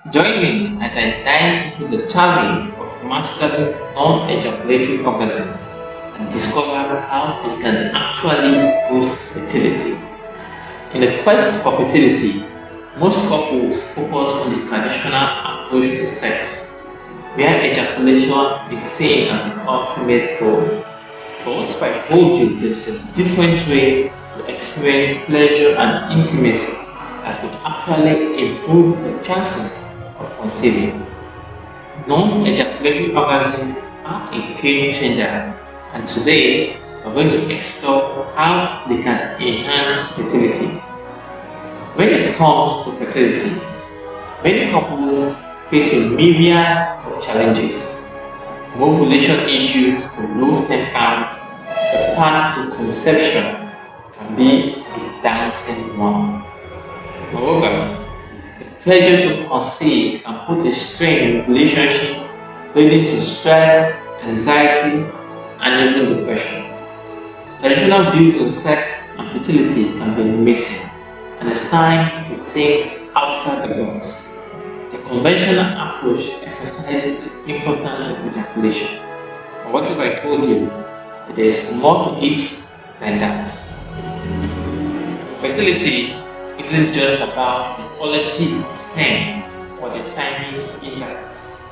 Join me as I dive into the challenge of mastering non-ejaculatory orgasms and discover how it can actually boost fertility. In the quest for fertility, most couples focus on the traditional approach to sex, where ejaculation is seen as an ultimate goal. But what if I told you there's a different way to experience pleasure and intimacy that could actually improve the chances of conceiving? Non-ejaculatory orgasms are a game changer, and today we're going to explore how they can enhance fertility. When it comes to fertility, many couples face a myriad of challenges, from ovulation issues to low sperm counts. The path to conception can be a daunting one. Moreover, the pressure to conceive can put a strain in relationships, leading to stress, anxiety, and even depression. Traditional views on sex and fertility can be limiting, and it's time to think outside the box. The conventional approach emphasizes the importance of ejaculation. But what if I told you that there is more to it than that? Fertility isn't just about the quality of sperm or the timing of intercourse.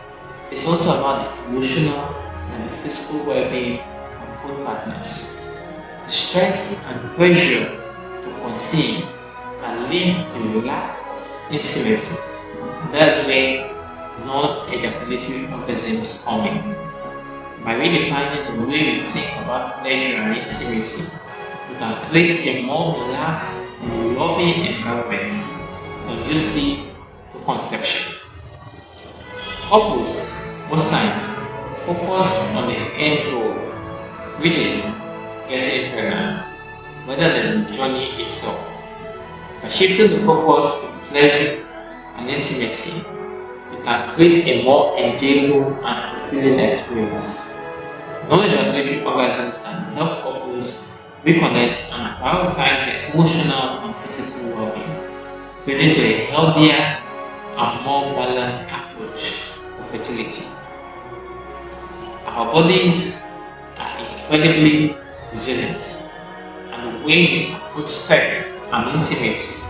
It's also about the emotional and the physical well-being of both partners. The stress and pressure to conceive can lead to a lack of intimacy. That's where non-ejaculatory orgasms come in. By redefining the way we think about pleasure and intimacy, we can create a more relaxed and loving environment conducive to conception. Couples most times focus on the end goal, which is getting pregnant, rather than the journey itself. By shifting the focus to pleasure and intimacy, we can create a more enjoyable and fulfilling experience. Non-ejaculatory orgasms can help couples reconnect and prioritize their emotional and physical well-being, leading to a healthier and more balanced approach to fertility. Our bodies are incredibly resilient, and the way we approach sex and intimacy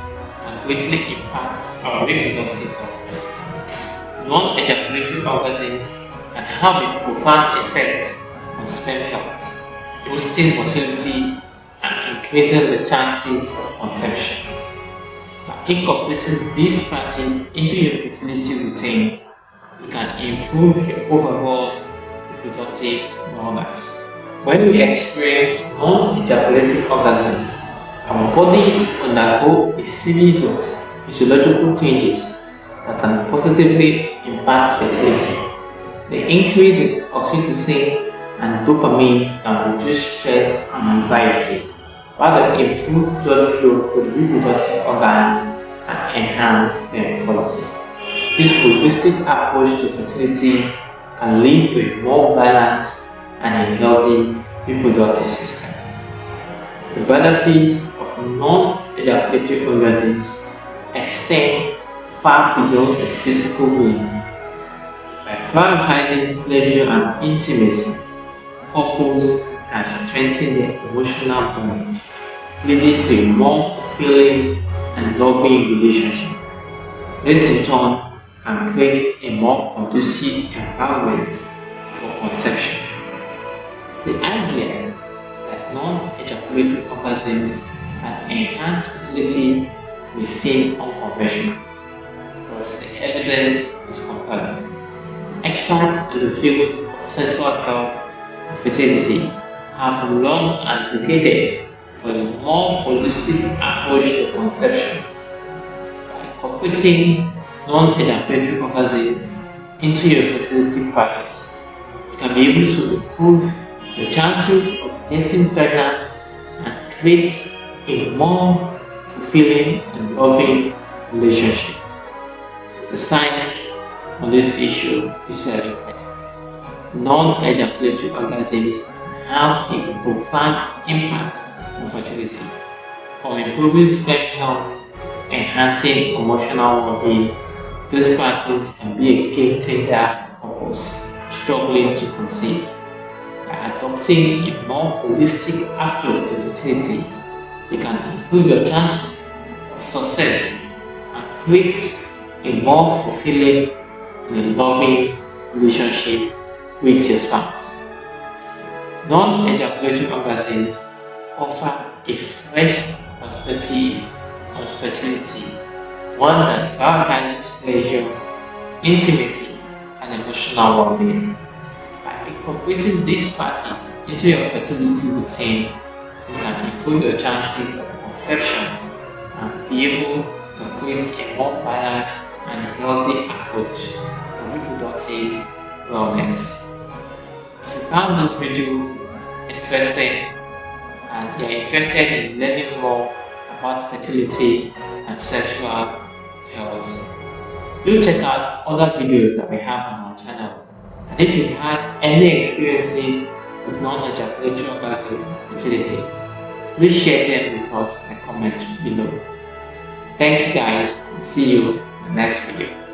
can greatly impact our reproductive health. Non-ejaculatory orgasms can have a profound effect on sperm health, boosting motility and increasing the chances of conception. By incorporating these practices into your fertility routine, you can improve your overall reproductive wellness. When we experience non-ejaculatory orgasms, our bodies undergo a series of physiological changes that can positively impact fertility. The increase in oxytocin and dopamine can reduce stress and anxiety, while the improved blood flow to the reproductive organs and enhance sperm quality. This holistic approach to fertility can lead to a more balanced and a healthy reproductive system. The benefits of non-ejaculatory orgasms extend far beyond the physical realm. By prioritizing pleasure and intimacy, couples can strengthen their emotional bond, leading to a more fulfilling and loving relationship. This in turn can create a more conducive environment for conception. The idea that non-ejaculatory orgasms can enhance fertility may seem unconventional, but the evidence is compelling. Experts in the field of sexual health and fertility have long advocated for a more holistic approach to conception. By incorporating non-ejaculatory orgasms into your fertility practice, you can be able to improve the chances of getting pregnant and create a more fulfilling and loving relationship. The science on this issue is very clear. Non-ejaculatory orgasms have a profound impact on fertility, from improving sperm health, enhancing emotional well-being, This practice can be a game changer for couples struggling to conceive. By adopting a more holistic approach to fertility, you can improve your chances of success and create a more fulfilling and loving relationship with your spouse. Non-ejaculatory orgasms offer a fresh perspective on fertility, one that prioritizes pleasure, intimacy, and emotional well-being. By incorporating these practices into your fertility routine, you can improve your chances of conception and be able to create a more balanced and healthy approach to reproductive wellness. If you found this video interesting and you are interested in learning more about fertility and sexual health, do check out other videos that we have on our channel. And if you've had any experiences with non-ejaculatory orgasms and fertility, please share them with us in the comments below. Thank you guys, see you in the next video.